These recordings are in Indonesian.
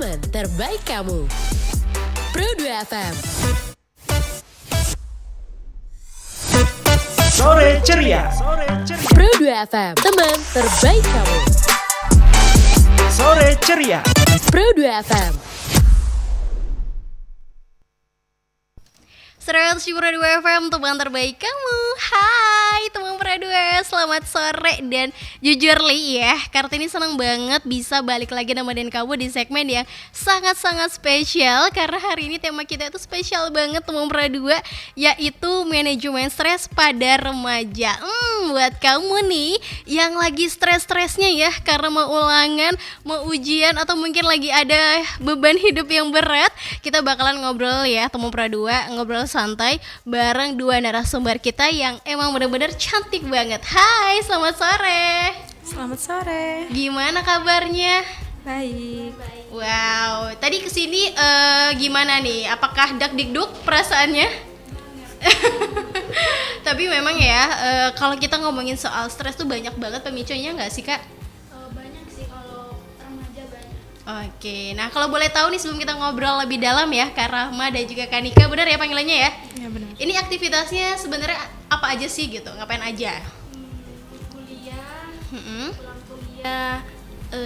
teman terbaik kamu. Pro 2 FM. Sore ceria. Pro 2 FM, teman terbaik kamu. Sore ceria. Pro 2 FM. 100 Pro 2 FM, teman terbaik kamu. Hai teman Pro 2, selamat sore. Dan jujur Li ya, Kartini senang banget bisa balik lagi nemenin kamu di segmen yang sangat-sangat spesial. Karena hari ini tema kita itu spesial banget teman Pro 2, yaitu manajemen stres pada remaja. Buat kamu nih yang lagi stres-stresnya ya, karena mau ulangan, mau ujian, atau mungkin lagi ada beban hidup yang berat, kita bakalan ngobrol ya teman Pro 2, ngobrol santai bareng dua narasumber kita yang emang bener-bener cantik banget. Hai, selamat sore. Selamat sore. Gimana kabarnya? Baik. Wow, tadi kesini gimana nih? Apakah dak-dikduk perasaannya? Tapi memang ya, kalau kita ngomongin soal stres tuh banyak banget pemicunya nggak sih Kak? Banyak sih kalau remaja banyak. Oke, nah kalau boleh tahu nih sebelum kita ngobrol lebih dalam ya, Kak Rahma dan juga Kak Nika, benar ya panggilannya ya? Ya benar. Ini aktivitasnya sebenarnya apa aja sih gitu? Ngapain aja? Kuliah, Mm-mm. pulang kuliah,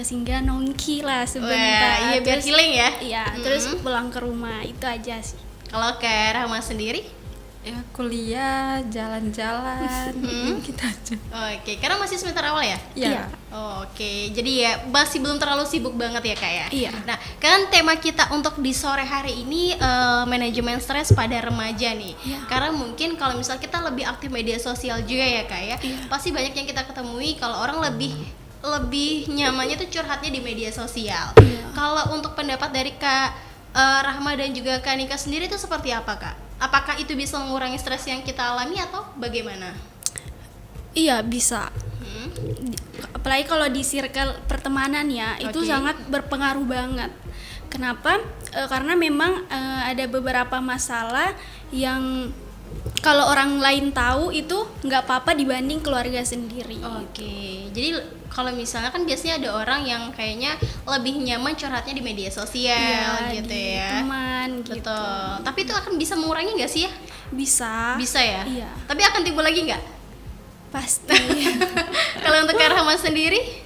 singgah nongki lah sebentar. Wah, iya biar Terus- healing ya? Iya, terus pulang ke rumah itu aja sih. Kalau Kak Rahma sendiri? Ya kuliah, jalan-jalan, gitu aja. Oke, karena masih semester awal ya? Ya. Oke, jadi ya masih belum terlalu sibuk banget ya Kak ya? Iya. Nah, kan tema kita untuk di sore hari ini manajemen stres pada remaja nih. Iya. Karena mungkin kalau misal kita lebih aktif media sosial juga ya Kak ya, pasti banyak yang kita ketemui kalau orang lebih nyamannya tuh curhatnya di media sosial. Kalau untuk pendapat dari Kak Rahma dan juga Kak Nika sendiri itu seperti apa Kak? Apakah itu bisa mengurangi stres yang kita alami atau bagaimana? Iya, bisa. Apalagi kalau di circle pertemanan ya, itu Oke. sangat berpengaruh banget. Kenapa? Karena memang ada beberapa masalah yang kalau orang lain tahu itu nggak apa-apa dibanding keluarga sendiri. Oke, jadi kalau misalnya kan biasanya ada orang yang kayaknya lebih nyaman curhatnya di media sosial gitu di ya. teman Betul. gitu. Tapi itu akan bisa mengurangi nggak sih ya? Bisa. Bisa ya. Iya. Tapi akan timbul lagi nggak? Pasti. Kalau untuk Kak Rahma sendiri?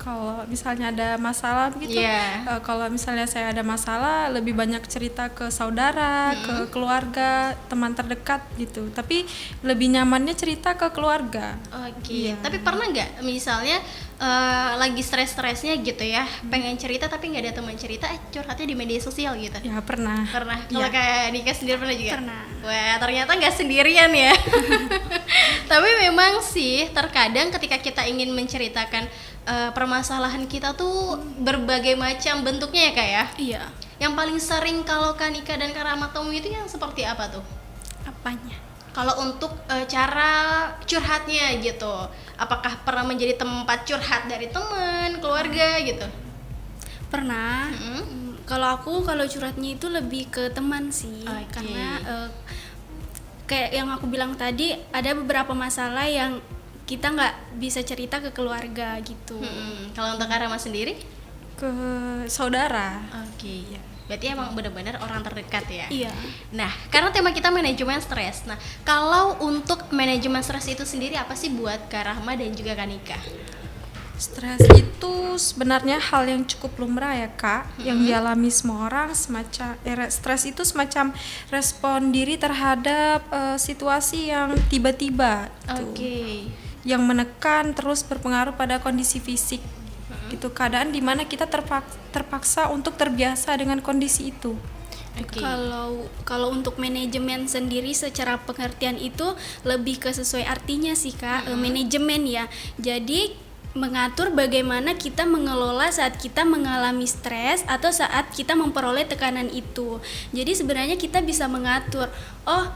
Kalau misalnya ada masalah begitu, Iya. kalau misalnya saya ada masalah, lebih banyak cerita ke saudara, ke keluarga, teman terdekat gitu. Tapi lebih nyamannya cerita ke keluarga. Oke. Tapi pernah nggak misalnya lagi stres-stresnya gitu ya, pengen cerita tapi nggak ada teman cerita, curhatnya di media sosial gitu? Ya pernah. Pernah. Kalau Iya. kayak Nika sendiri pernah juga? Pernah. Wah, ternyata nggak sendirian ya. Tapi memang sih terkadang ketika kita ingin menceritakan permasalahan kita tuh berbagai macam bentuknya ya Kak ya. Iya. Yang paling sering kalau Kak Nika dan Kak Rahma temui itu yang seperti apa tuh? Apanya? Kalau untuk cara curhatnya gitu, apakah pernah menjadi tempat curhat dari teman, keluarga gitu? Pernah. Mm-mm. Kalau curhatnya itu lebih ke teman sih. Oke. Karena kayak yang aku bilang tadi, ada beberapa masalah yang kita nggak bisa cerita ke keluarga gitu. Kalau untuk Kak Rahma sendiri? Ke saudara. Oke. Berarti emang benar-benar orang terdekat ya? Iya. Nah, karena tema kita manajemen stres. Nah, kalau untuk manajemen stres itu sendiri apa sih buat Kak Rahma dan juga Kak Nika? Stres itu sebenarnya hal yang cukup lumrah ya Kak, yang dialami semua orang. Stres itu semacam respon diri terhadap situasi yang tiba-tiba tuh, Oke. yang menekan terus berpengaruh pada kondisi fisik. Gitu, keadaan dimana kita terpaksa untuk terbiasa dengan kondisi itu. Oke. Kalau untuk manajemen sendiri secara pengertian itu lebih ke sesuai artinya sih Kak. Manajemen ya. Jadi mengatur bagaimana kita mengelola saat kita mengalami stres atau saat kita memperoleh tekanan itu. Jadi sebenarnya kita bisa mengatur. Oh,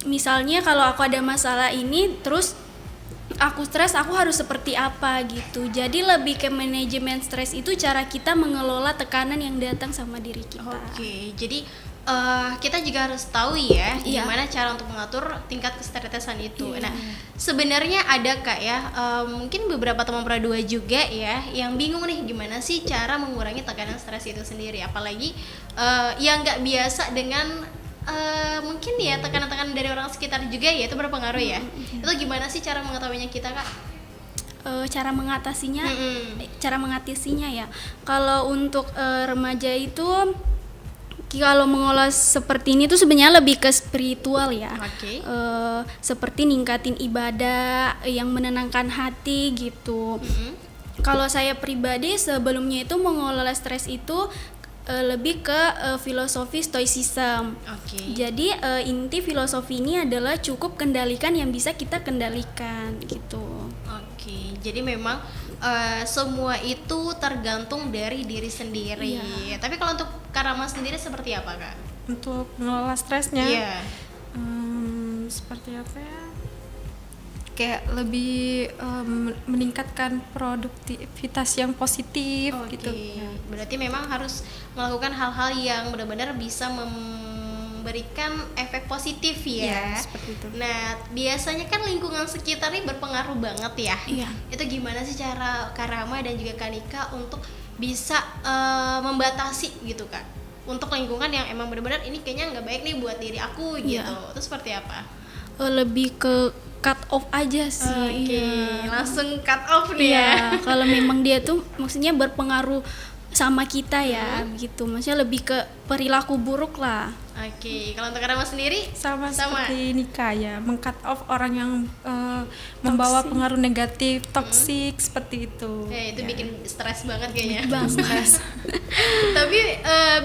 misalnya kalau aku ada masalah ini terus aku stres, aku harus seperti apa gitu. Jadi lebih ke manajemen stres itu cara kita mengelola tekanan yang datang sama diri kita. Oke. Jadi kita juga harus tahu ya Iya. gimana cara untuk mengatur tingkat kestresian itu. Nah, sebenarnya ada Kak ya, mungkin beberapa teman perdua juga ya yang bingung nih gimana sih cara mengurangi tekanan stres itu sendiri, apalagi yang nggak biasa dengan mungkin ya tekanan-tekanan dari orang sekitar juga ya itu berpengaruh ya. Itu gimana sih cara mengetahuinya kita Kak? Cara mengatasinya, Mm-mm. cara mengatasinya ya. Kalau untuk remaja itu, kalau mengolah seperti ini tuh sebenarnya lebih ke spiritual ya. Oke. Seperti ningkatin ibadah yang menenangkan hati gitu. Kalau saya pribadi sebelumnya itu mengelola stres itu lebih ke filosofi stoicism. Oke. Jadi inti filosofi ini adalah cukup kendalikan yang bisa kita kendalikan gitu. Oke, jadi memang semua itu tergantung dari diri sendiri. Tapi kalau untuk Karama sendiri seperti apa Kak? Untuk mengelola stresnya, Iya. seperti apa ya? Kayak lebih meningkatkan produktivitas yang positif Oke. gitu. Berarti memang harus melakukan hal-hal yang benar-benar bisa memberikan efek positif ya. Ya, seperti itu. Nah, biasanya kan lingkungan sekitar ini berpengaruh banget ya. Iya. Itu gimana sih cara Karama dan juga Kanika untuk bisa membatasi gitu Kak? Untuk lingkungan yang emang benar-benar ini kayaknya nggak baik nih buat diri aku gitu. Iya. Itu seperti apa? Lebih ke cut off aja sih. Oke, Iya. langsung cut off nih ya. Iya, kalau memang dia tuh maksudnya berpengaruh sama kita ya, gitu. Maksudnya lebih ke perilaku buruk lah. Oke, kalau untuk Karama sendiri Sama seperti Nika ya, meng-cut off orang yang membawa pengaruh negatif, toksik seperti itu. itu Ya. bikin stres banget kayaknya. Banget. Tapi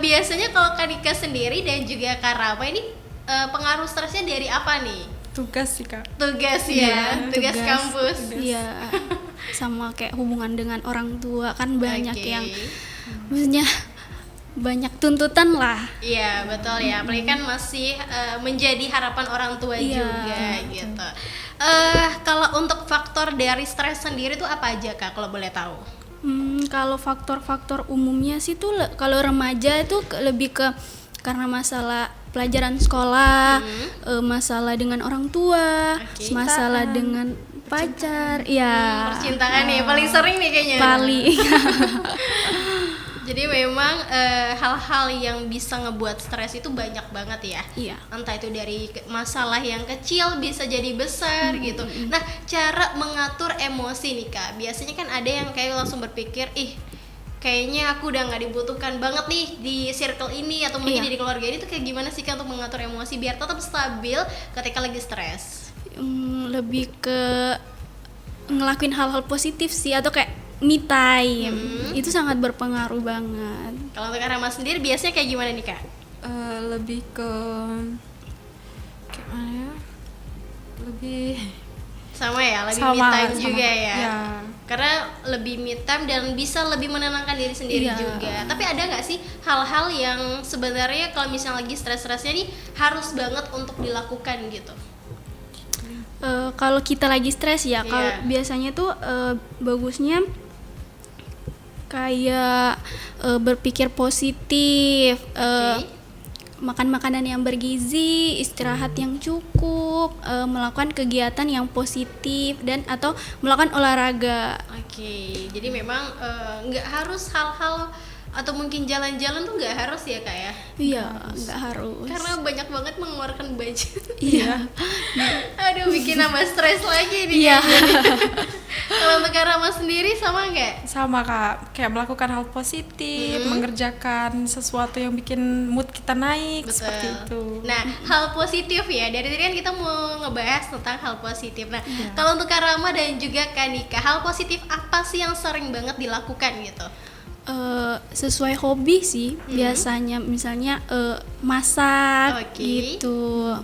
biasanya kalau Kanika sendiri dan juga Karama ini pengaruh stresnya dari apa nih? Tugas sih Kak. Tugas Iya, tugas tugas. kampus. Iya. Sama kayak hubungan dengan orang tua kan banyak Oke. yang maksudnya banyak tuntutan lah. Iya betul ya, apalagi kan masih menjadi harapan orang tua Iya, juga gitu. Kalau untuk faktor dari stres sendiri tuh apa aja Kak kalau boleh tahu? Kalau faktor-faktor umumnya sih tuh kalau remaja itu lebih ke karena masalah pelajaran sekolah, masalah dengan orang tua, Oke. masalah dengan pacar, ya Percintaan nih paling sering nih kayaknya. paling. Jadi memang hal-hal yang bisa ngebuat stres itu banyak banget ya. Iya. Entah itu dari masalah yang kecil bisa jadi besar gitu. Nah, cara mengatur emosi nih Kak. Biasanya kan ada yang kayak langsung berpikir, kayaknya aku udah nggak dibutuhkan banget nih di circle ini atau mungkin Iya. di keluarga ini tuh kayak gimana sih Kak untuk mengatur emosi biar tetap stabil ketika lagi stres? Lebih ke ngelakuin hal-hal positif sih atau kayak me time. Itu sangat berpengaruh banget. Kalau untuk Rama sendiri biasanya kayak gimana nih Kak? Lebih ke gimana ya? Lebih Sama ya, lebih sama, me time sama. juga ya. Ya. Karena lebih me time dan bisa lebih menenangkan diri sendiri Iya. juga. Tapi ada nggak sih hal-hal yang sebenarnya kalau misalnya lagi stres-stresnya nih harus banget untuk dilakukan gitu? Kalau kita lagi stres ya, kalau Iya. biasanya tuh bagusnya kayak berpikir positif, Oke. makan makanan yang bergizi, istirahat yang cukup, melakukan kegiatan yang positif dan atau melakukan olahraga. Oke, jadi memang nggak harus hal-hal atau mungkin jalan-jalan tuh nggak harus ya Kak ya? Iya, nggak harus. Karena banyak banget mengeluarkan budget. Iya. Aduh, bikin nambah stres lagi nih. Iya. Kalau untuk Kak Rama sendiri sama nggak? Sama Kak, kayak melakukan hal positif, mengerjakan sesuatu yang bikin mood kita naik, seperti itu. Nah, hal positif ya. Dari tadi kan kita mau ngebahas tentang hal positif. Nah, kalau untuk Kak Rama dan juga Kak Nika, hal positif apa sih yang sering banget dilakukan gitu? Sesuai hobi sih biasanya, misalnya masak Oke. gitu.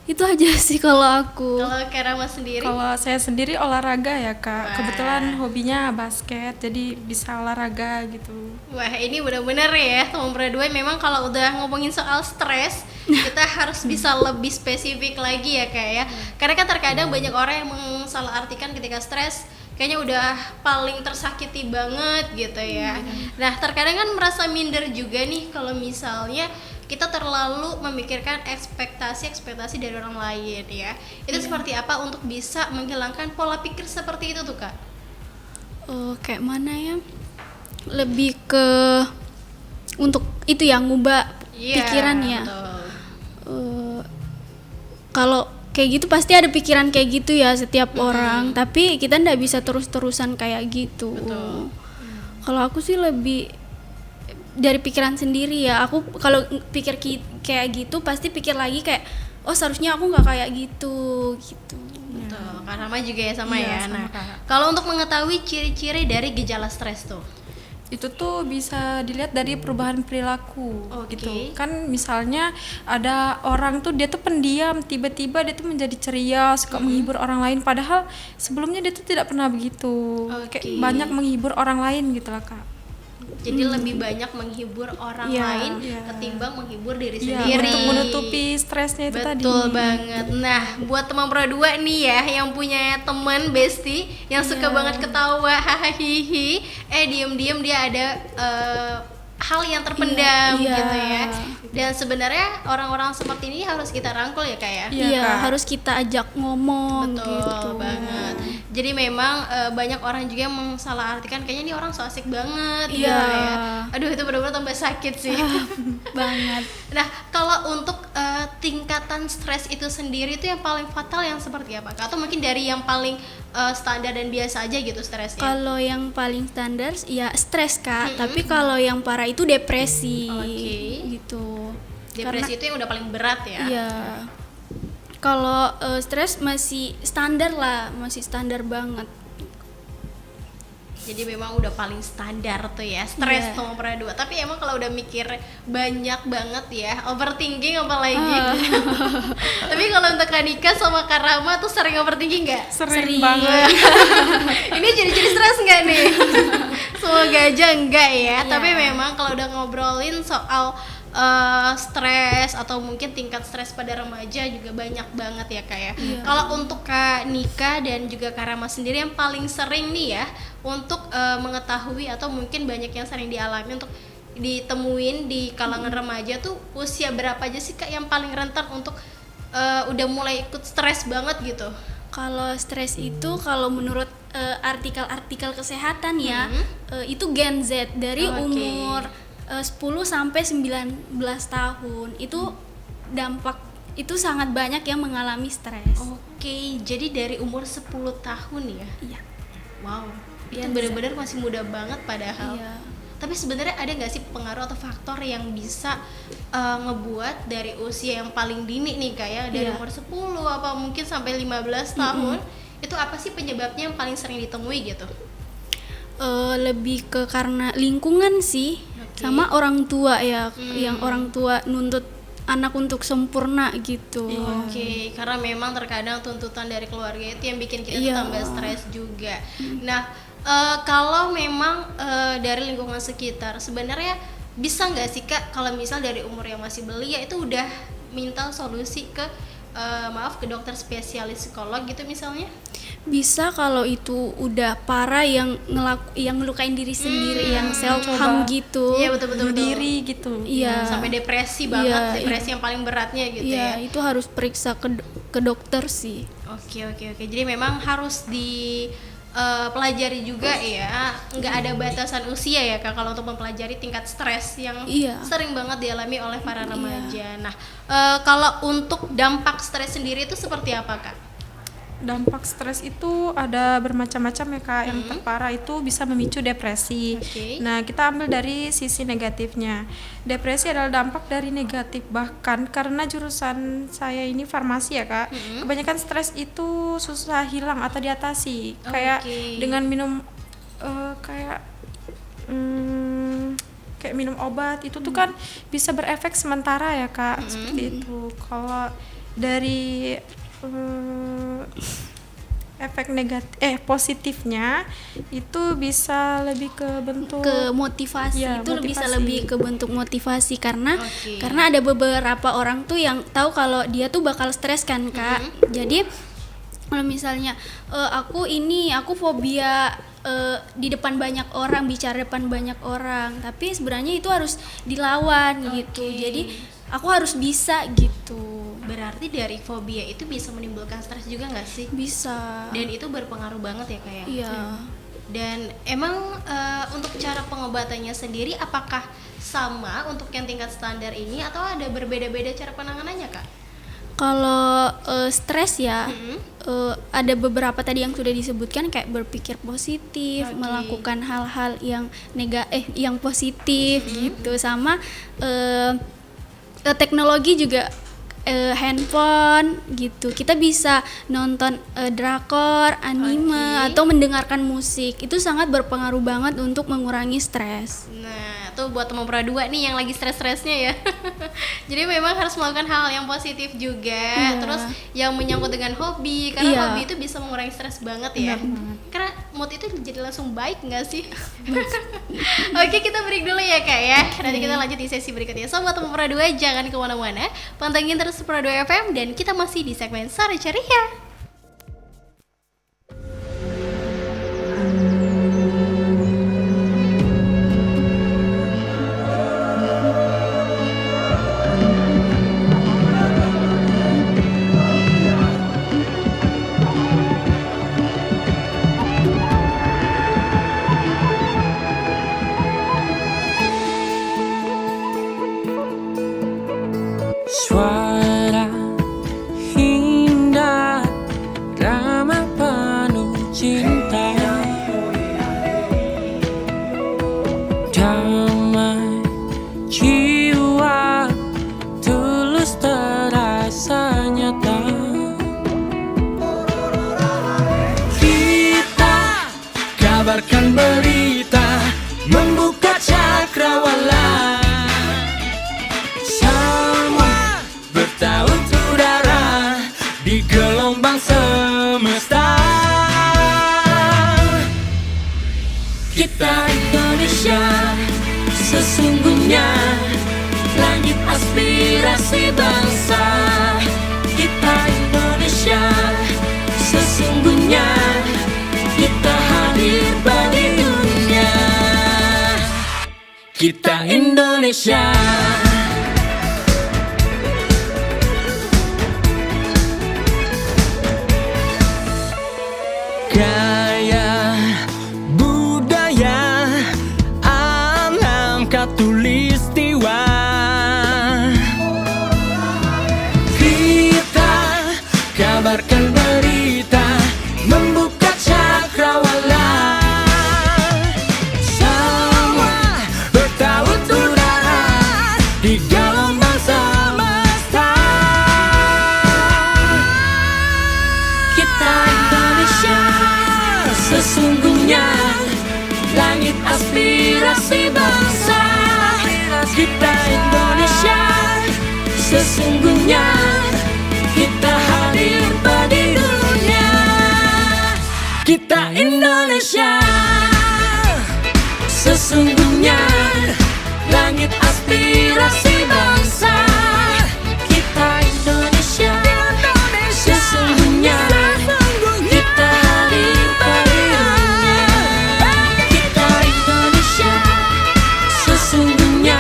Itu aja sih kalau aku. Kalau Kak Rama sendiri? Kalau saya sendiri olahraga ya Kak, Wah. kebetulan hobinya basket, jadi bisa olahraga gitu. Wah, ini benar-benar ya teman berdua memang kalau udah ngomongin soal stres kita harus bisa lebih spesifik lagi ya Kak ya. Karena kan terkadang banyak orang yang mensalahartikan ketika stres kayaknya udah paling tersakiti banget gitu ya. Nah, terkadang kan merasa minder juga nih kalau misalnya kita terlalu memikirkan ekspektasi dari orang lain ya. Itu seperti apa untuk bisa menghilangkan pola pikir seperti itu tuh Kak? Kayak mana ya? Lebih ke untuk itu yang ngubah pikiran ya. Kalau kayak gitu pasti ada pikiran kayak gitu ya setiap orang, tapi kita ndak bisa terus-terusan kayak gitu. Kalau aku sih lebih dari pikiran sendiri ya. Aku kalau pikir kayak gitu pasti pikir lagi kayak oh seharusnya aku nggak kayak gitu. Betul, Kak Rama juga ya sama ya. Sama, Nah, Kak. kalau untuk mengetahui ciri-ciri dari gejala stres tuh. Itu tuh bisa dilihat dari perubahan perilaku Oke. gitu. Kan misalnya ada orang tuh dia tuh pendiam, tiba-tiba dia tuh menjadi ceria, suka menghibur orang lain, padahal sebelumnya dia tuh tidak pernah begitu. Oke. Kayak banyak menghibur orang lain gitu lah Kak. Jadi lebih banyak menghibur orang Iya, lain iya. ketimbang menghibur diri Iya, sendiri. untuk menutupi stresnya itu tadi. Betul banget. Nah, buat teman Pro 2 nih ya yang punya teman bestie yang suka banget ketawa, hahaha, diem-diem dia ada hal yang terpendam Iya. gitu ya. Dan sebenarnya orang-orang seperti ini harus kita rangkul ya Kak ya. Iya, Iya, Kak. harus kita ajak ngomong Betul gitu. banget. Jadi memang banyak orang juga yang mensalahartikan kayaknya ini orang so asik banget Iya. gitu ya. Aduh itu benar-benar tambah sakit sih. Banget. Nah, kalau untuk tingkatan stres itu sendiri itu yang paling fatal yang seperti apa Kak? Atau mungkin dari yang paling standar dan biasa aja gitu stresnya? Kalau yang paling standar ya stres Kak, tapi kalau yang parah itu depresi. Oke. Gitu. Depresi itu yang udah paling berat ya? Iya. Kalau stres masih standar lah, masih standar banget. Jadi memang udah paling standar tuh ya stres Iya. nomor pernah dua. Tapi emang kalau udah mikir banyak banget ya, overthinking apalagi. Tapi kalau untuk Kak Nika sama Kak Rama tuh sering overthinking nggak? Sering banget. Ini jadi stres nggak nih? Semoga aja enggak ya. Tapi memang kalau udah ngobrolin soal stres atau mungkin tingkat stres pada remaja juga banyak banget ya Kak ya. Kalau untuk Kak Nika dan juga Kak Rama sendiri yang paling sering nih ya untuk mengetahui atau mungkin banyak yang sering dialami untuk ditemuin di kalangan remaja tuh usia berapa aja sih Kak yang paling rentan untuk udah mulai ikut stres banget gitu? Kalau stres itu kalau menurut artikel-artikel kesehatan ya, itu Gen Z dari Oke. umur 10 sampai 19 tahun. Itu dampak itu sangat banyak yang mengalami stres. Oke, jadi dari umur 10 tahun ya? Iya. Wow, itu Gen Z. benar-benar masih muda banget padahal. Iya. Tapi sebenarnya ada nggak sih pengaruh atau faktor yang bisa ngebuat dari usia yang paling dini nih kayak dari Iya. umur 10 apa mungkin sampai 15 tahun itu apa sih penyebabnya yang paling sering ditemui gitu? Lebih ke karena lingkungan sih, sama orang tua ya, yang orang tua nuntut anak untuk sempurna gitu. Oke, karena memang terkadang tuntutan dari keluarga itu yang bikin kita tuh Iya. tambah stres juga. Nah, kalau memang dari lingkungan sekitar, sebenarnya bisa nggak sih Kak, kalau misal dari umur yang masih belia itu udah minta solusi ke ke dokter spesialis psikolog gitu misalnya? Bisa kalau itu udah parah yang ngelukain diri sendiri, yang self harm gitu. Iya betul. Bunuh diri gitu. Iya. Sampai depresi banget, Iya, depresi yang paling beratnya gitu Iya, ya. itu harus periksa ke dokter sih. Oke. Jadi memang harus dipelajari juga ya. Nggak ada batasan usia ya Kak kalau untuk mempelajari tingkat stres yang Iya. sering banget dialami oleh para remaja. Nah, kalau untuk dampak stres sendiri itu seperti apa Kak? Dampak stres itu ada bermacam-macam ya Kak. Yang terparah itu bisa memicu depresi. Oke. Nah, kita ambil dari sisi negatifnya. Depresi adalah dampak dari negatif, bahkan karena jurusan saya ini farmasi ya Kak. Kebanyakan stres itu susah hilang atau diatasi. Kayak Oke. dengan minum kayak minum obat itu tuh kan bisa berefek sementara ya Kak. Seperti itu. Kalau dari efek positifnya itu bisa lebih ke bentuk Ke motivasi Ya, itu bisa motivasi. lebih ke bentuk motivasi karena Oke. karena ada beberapa orang tuh yang tahu kalau dia tuh bakal stres kan Kak. Jadi kalau misalnya aku fobia di depan banyak orang, bicara depan banyak orang, tapi sebenarnya itu harus dilawan gitu. Jadi aku harus bisa gitu. Berarti dari fobia itu bisa menimbulkan stres juga nggak sih? Bisa. Dan itu berpengaruh banget ya kayak. Iya. Dan emang untuk cara pengobatannya sendiri apakah sama untuk yang tingkat standar ini atau ada berbeda-beda cara penanganannya Kak? Kalau stres ya, ada beberapa tadi yang sudah disebutkan kayak berpikir positif, melakukan hal-hal yang yang positif gitu, sama teknologi juga. Handphone gitu, kita bisa nonton drakor, anime, atau mendengarkan musik. Itu sangat berpengaruh banget untuk mengurangi stres. Nah, tuh buat teman Pro 2 nih yang lagi stres-stresnya ya. Jadi memang harus melakukan hal yang positif juga. Terus yang menyangkut dengan hobi, karena hobi itu bisa mengurangi stres banget ya. Karena mood itu jadi langsung baik nggak sih? Oke, kita break dulu ya Kak ya. Nanti kita lanjut di sesi berikutnya. So buat teman Pro 2 jangan kemana-mana, pantengin terus Pro 2 FM dan kita masih di segmen Sore Ceria. Suara indah, drama penuh cinta, damai jiwa, tulus terasa nyata. Kita kabarkan berita, membuka cakrawala. Bertaut udara di gelombang semesta. Kita Indonesia, sesungguhnya langit aspirasi bangsa. Kita Indonesia, sesungguhnya kita hadir bagi dunia. Kita Indonesia. Gaya, budaya, alam katulistiwa. Kita kabarkan berita, membuka cakrawala. Semua bertaut udara di gelombang semesta. Kita Indonesia, sesungguhnya langit aspirasi bangsa. Kita Indonesia, sesungguhnya kita hadir bagi dunia. Kita Indonesia, sesungguhnya langit aspirasi bangsa. Kita Indonesia, sesungguhnya kita hadir bagi dunia. Kita Indonesia, sesungguhnya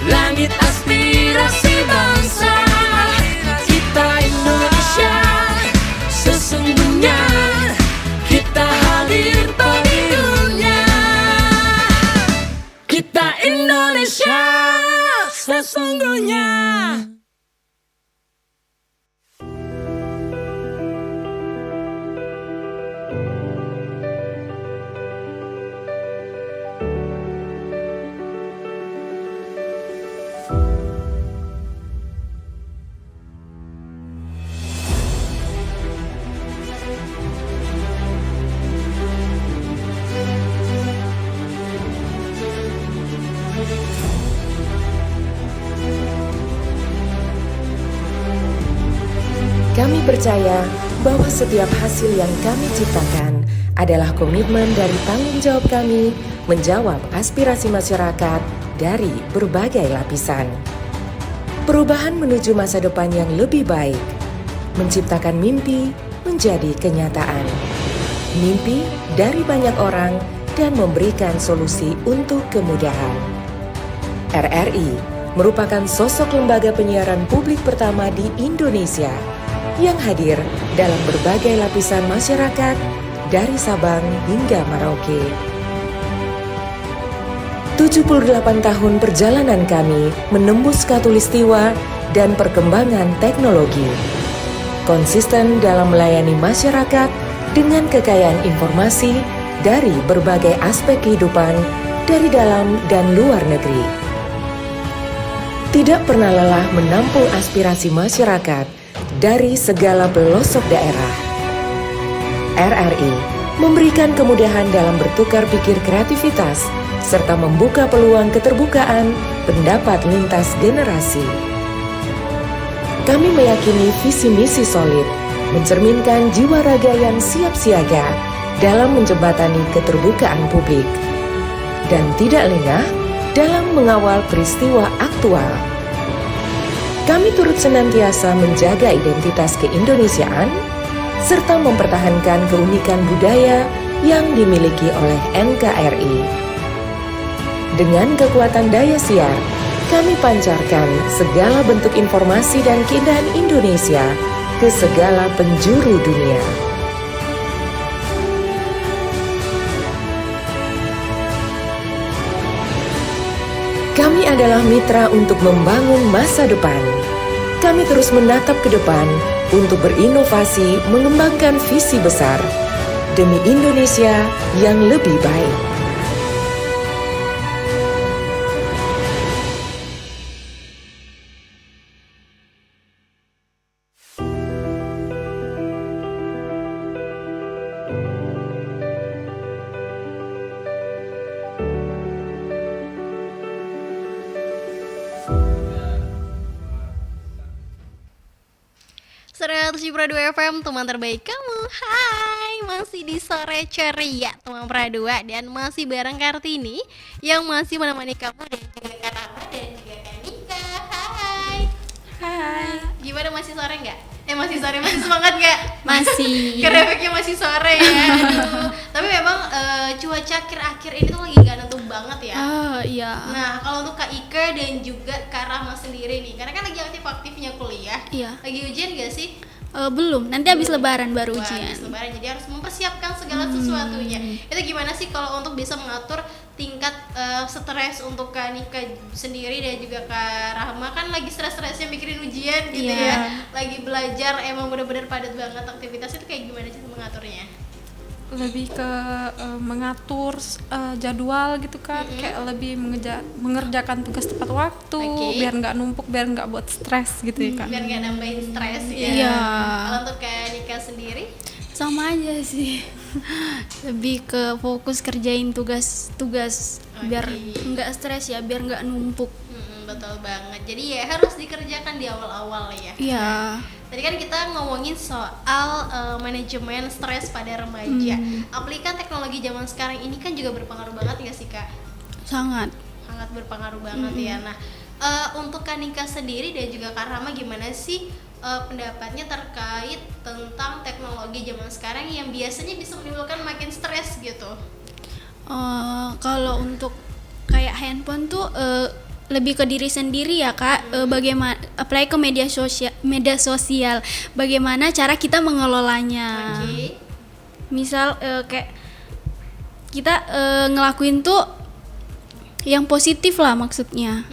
langit aspirasi bangsa. Kita Indonesia, sesungguhnya kita hadir bagi dunia. Kita Indonesia, sesungguhnya. Kami percaya bahwa setiap hasil yang kami ciptakan adalah komitmen dari tanggung jawab kami menjawab aspirasi masyarakat dari berbagai lapisan. Perubahan menuju masa depan yang lebih baik, menciptakan mimpi menjadi kenyataan. Mimpi dari banyak orang dan memberikan solusi untuk kemudahan. RRI merupakan sosok lembaga penyiaran publik pertama di Indonesia yang hadir dalam berbagai lapisan masyarakat dari Sabang hingga Merauke. 78 tahun perjalanan kami menembus khatulistiwa dan perkembangan teknologi. Konsisten dalam melayani masyarakat dengan kekayaan informasi dari berbagai aspek kehidupan dari dalam dan luar negeri. Tidak pernah lelah menampung aspirasi masyarakat dari segala pelosok daerah. RRI memberikan kemudahan dalam bertukar pikir kreativitas serta membuka peluang keterbukaan pendapat lintas generasi. Kami meyakini visi misi solid, mencerminkan jiwa raga yang siap siaga dalam menjembatani keterbukaan publik, dan tidak lengah dalam mengawal peristiwa aktual. Kami turut senantiasa menjaga identitas keindonesiaan, serta mempertahankan keunikan budaya yang dimiliki oleh NKRI. Dengan kekuatan daya siar, kami pancarkan segala bentuk informasi dan keindahan Indonesia ke segala penjuru dunia. Kami adalah mitra untuk membangun masa depan. Kami terus menatap ke depan untuk berinovasi mengembangkan visi besar demi Indonesia yang lebih baik. Pradua FM, teman terbaik kamu. Hai, masih di sore ceria teman Pradua, dan masih bareng Kartini yang masih menemani kamu, dan juga Kak Rama dan juga Kak Nika. Hai. Hai. Gimana, masih sore nggak? Masih sore, masih semangat nggak? Masih. Karena efeknya masih sore ya. Aduh. Tapi memang cuaca akhir-akhir ini tuh lagi gak nentu banget ya. Oh iya. Nah, kalau untuk Kak Ika dan juga Kak Rama sendiri nih, karena kan lagi aktif-aktifnya kuliah. Iya. Lagi ujian gak sih? Belum, nanti habis lebaran baru Wah, ujian. habis lebaran, jadi harus mempersiapkan segala sesuatunya. Itu gimana sih kalau untuk bisa mengatur tingkat stres untuk Kak Nika sendiri dan juga Kak Rahma? Kan lagi stres-stresnya mikirin ujian gitu ya. Lagi belajar, emang benar-benar padat banget aktivitas. Itu kayak gimana sih mengaturnya? Lebih ke mengatur jadwal gitu kan, kayak lebih mengerjakan tugas tepat waktu, biar nggak numpuk, biar nggak buat stres gitu ya kan. Biar nggak nambahin stres ya. Iya. Kalau untuk Kak Nika sendiri? Sama aja sih. Lebih ke fokus kerjain tugas biar nggak stres ya, biar nggak numpuk. Betul banget. Jadi ya harus dikerjakan di awal-awal ya. Iya. Tadi kan kita ngomongin soal manajemen stres pada remaja. Apalagi teknologi zaman sekarang ini kan juga berpengaruh banget ya sih Kak? Sangat Berpengaruh banget ya. Nah, untuk Kak Nika sendiri dan juga Kak Rama, gimana sih pendapatnya terkait tentang teknologi zaman sekarang yang biasanya bisa menimbulkan makin stres gitu? Kalau untuk kayak handphone tuh lebih ke diri sendiri ya Kak. Bagaimana apply ke media sosial, bagaimana cara kita mengelolanya. Misal kayak kita ngelakuin tuh yang positif lah maksudnya.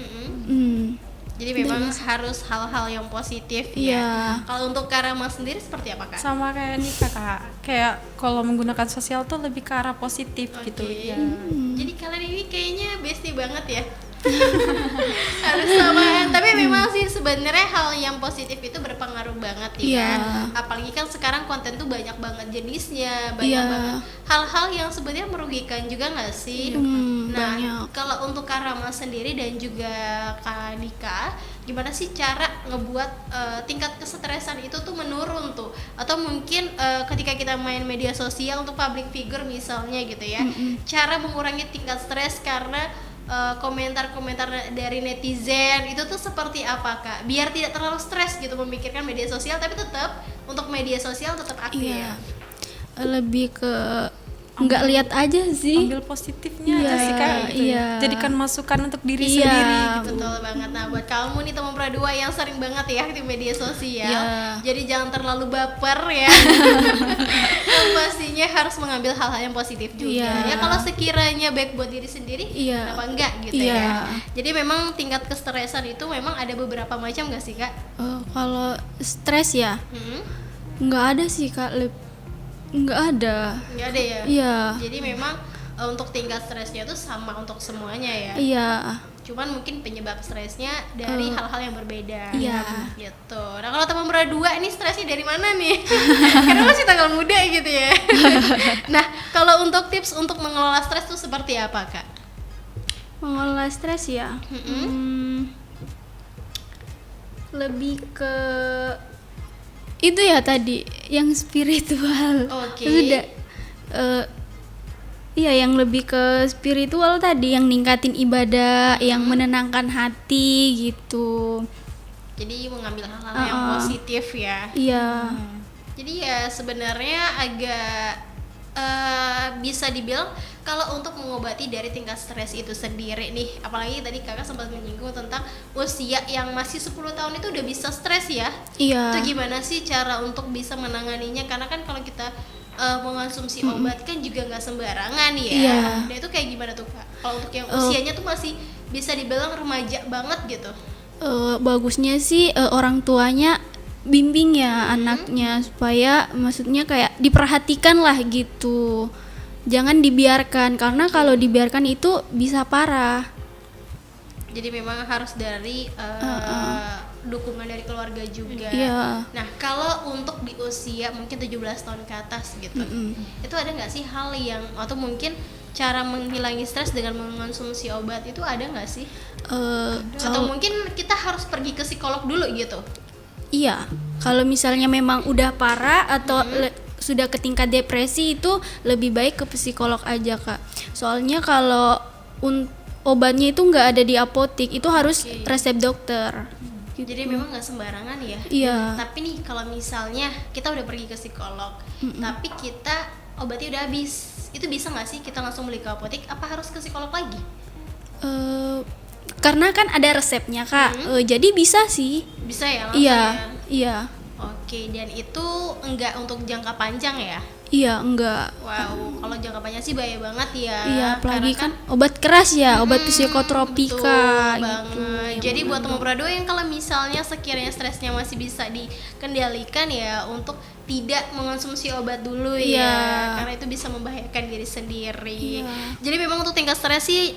Jadi memang harus hal-hal yang positif ya. Kalau untuk Kak Rama sendiri seperti apa Kak? Sama kayak Nika Kak, kayak kalau menggunakan sosial tuh lebih ke arah positif gitu ya. Jadi kalian ini kayaknya bestie banget ya. Harus samaan. Tapi memang sih sebenarnya hal yang positif itu berpengaruh banget ya. Apalagi kan sekarang konten tuh banyak banget jenisnya, banyak banget hal-hal yang sebenarnya merugikan juga nggak sih? Nah, kalau untuk Kak Rama sendiri dan juga Kak Nika, gimana sih cara ngebuat tingkat kesetresan itu tuh menurun tuh? Atau mungkin ketika kita main media sosial untuk public figure misalnya gitu ya, cara mengurangi tingkat stres karena komentar-komentar dari netizen itu tuh seperti apa Kak? Biar tidak terlalu stres gitu memikirkan media sosial, tapi tetap untuk media sosial tetap aktif. Lebih ke nggak lihat aja sih. ambil positifnya Iya, aja sih Kak gitu ya. iya. Jadikan masukan untuk diri Iya. sendiri gitu. Betul banget. Nah, buat kamu nih teman Pradua yang sering banget ya di media sosial, Iya. jadi jangan terlalu baper ya. Yang pastinya harus mengambil hal-hal yang positif juga. Ya Iya. kalau sekiranya baik buat diri sendiri, Iya. kenapa enggak gitu Iya. ya. Jadi memang tingkat kestresan itu memang ada beberapa macam nggak sih Kak? Kalau stres ya Hmm? nggak ada sih Kak, nggak ada. Nggak ada ya. Iya. Jadi memang untuk tingkat stresnya itu sama untuk semuanya ya. Iya. Cuman mungkin penyebab stresnya dari hal-hal yang berbeda. Iya. Gitu. Nah kalau teman berdua ini stresnya dari mana nih? Karena masih tanggal muda gitu ya. Nah kalau untuk tips untuk mengelola stres itu seperti apa Kak? Mengelola stres ya. Lebih ke itu ya tadi yang spiritual. Oke. Sudah iya yang lebih ke spiritual tadi, yang ningkatin ibadah, yang menenangkan hati gitu. Jadi mengambil hal-hal yang positif ya. Iya. Jadi ya sebenarnya agak bisa dibilang kalau untuk mengobati dari tingkat stres itu sendiri nih, apalagi tadi kakak sempat menyinggung tentang usia yang masih 10 tahun itu udah bisa stres ya. Iya. Itu gimana sih cara untuk bisa menanganinya? Karena kan kalau kita mengonsumsi obat kan juga nggak sembarangan ya. Iya. Nah itu kayak gimana tuh Kak? Kalau untuk yang usianya tuh masih bisa dibilang remaja banget gitu. Bagusnya sih orang tuanya bimbing ya anaknya, supaya maksudnya kayak diperhatikan lah gitu. Jangan dibiarkan, karena kalau dibiarkan itu bisa parah. Jadi memang harus dari dukungan dari keluarga juga. Iya. Nah, kalau untuk di usia mungkin 17 tahun ke atas gitu. Itu ada nggak sih hal yang atau mungkin cara menghilangi stres dengan mengonsumsi obat itu ada nggak sih? Atau mungkin kita harus pergi ke psikolog dulu gitu. Iya, kalau misalnya memang udah parah atau sudah ke tingkat depresi, itu lebih baik ke psikolog aja Kak. Soalnya kalau obatnya itu nggak ada di apotik, itu harus resep dokter. Gitu. Jadi memang nggak sembarangan ya. Iya. Tapi nih kalau misalnya kita udah pergi ke psikolog, tapi kita obatnya udah habis, itu bisa nggak sih kita langsung beli ke apotik? Apa harus ke psikolog lagi? Karena kan ada resepnya Kak, jadi bisa sih. Bisa ya langsung Iya, ya? iya, Oke, dan itu enggak untuk jangka panjang ya? iya enggak. Wow, kalau jangka panjang sih bahaya banget ya. Iya, apalagi Karena kan obat keras ya, obat psikotropika betul gitu. banget. Jadi buat teman Prado yang kalau misalnya sekiranya stresnya masih bisa dikendalikan ya, untuk tidak mengonsumsi obat dulu Iya. ya, karena itu bisa membahayakan diri sendiri. Iya. Jadi memang untuk tingkat stres sih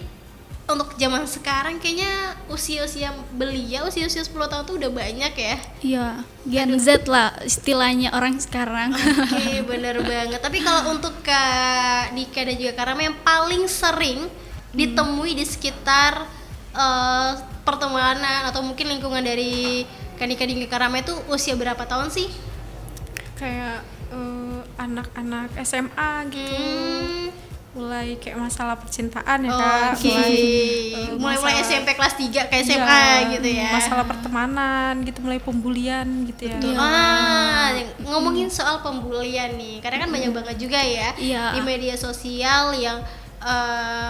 untuk zaman sekarang kayaknya usia-usia belia, usia-usia 10 tahun tuh udah banyak ya. Iya, Gen Z lah istilahnya orang sekarang. Oke, bener banget. Tapi kalau untuk Kak Dika dan juga Kak Rama yang paling sering ditemui di sekitar pertemanan atau mungkin lingkungan dari Kak Dika dan Kak Rama itu usia berapa tahun sih? Kayak anak-anak SMA gitu. Mulai kayak masalah percintaan ya Kak. Oke. Mulai masalah- SMP kelas 3 ke SMA Iya, gitu ya. Masalah pertemanan gitu, mulai pembulian gitu ya. Betul. Ngomongin soal pembulian nih, karena kan banyak banget juga ya Iya. di media sosial yang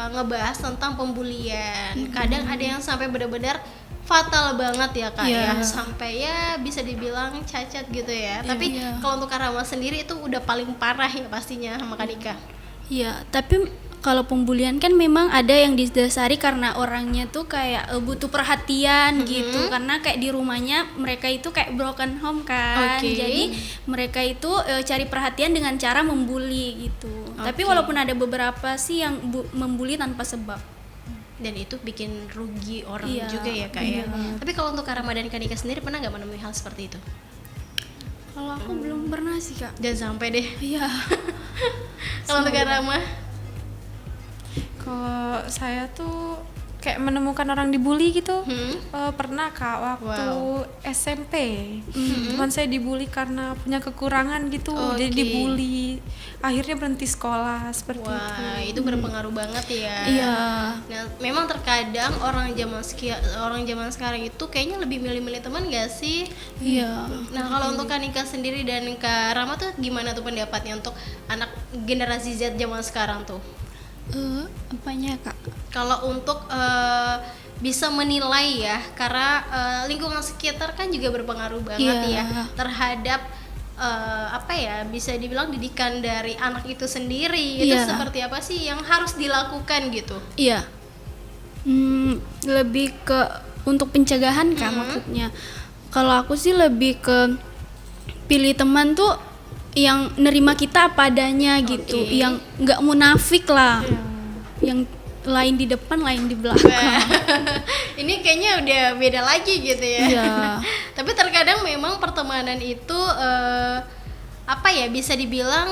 ngebahas tentang pembulian. Kadang ada yang sampai benar-benar fatal banget ya Kak ya, Iya. sampai ya bisa dibilang cacat gitu ya. Tapi Iya. kalau untuk Kak Rama sendiri itu udah paling parah ya pastinya sama Kak Dika. Iya, tapi kalau pembulian kan memang ada yang didasari karena orangnya tuh kayak butuh perhatian gitu, karena kayak di rumahnya mereka itu kayak broken home kan. Oke. Jadi mereka itu cari perhatian dengan cara membuli gitu. Tapi Oke. walaupun ada beberapa sih yang membuli tanpa sebab. Dan itu bikin rugi orang Iya, juga ya Kak ya. bener. Tapi kalau untuk Kak Rama dan Kak Dika sendiri pernah nggak menemui hal seperti itu? Kalau aku belum pernah sih Kak. Jangan sampai deh. Iya. Kalau untuk Kak Rama? Kalau saya tuh kayak menemukan orang dibully gitu. Pernah Kak waktu SMP. Teman saya dibully karena punya kekurangan gitu. Jadi dibully. Akhirnya berhenti sekolah seperti itu. Wah, itu berpengaruh banget ya. Iya. Nah, memang terkadang orang zaman sekarang itu kayaknya lebih milih-milih teman gak sih? Iya. Nah, kalau untuk Kak Nika sendiri dan Kak Rama tuh gimana tuh pendapatnya untuk anak generasi Z zaman sekarang tuh? Apanya Kak? Kalau untuk bisa menilai ya, karena lingkungan sekitar kan juga berpengaruh banget Iya. ya terhadap bisa dibilang didikan dari anak itu sendiri. Itu Iya. seperti apa sih yang harus dilakukan gitu? Iya. Lebih ke untuk pencegahan Kak maksudnya. Kalau aku sih lebih ke pilih teman tuh yang nerima kita apa adanya gitu, yang nggak munafik lah, yang lain di depan lain di belakang. Ini kayaknya udah beda lagi gitu ya. Iya. Tapi terkadang memang pertemanan itu bisa dibilang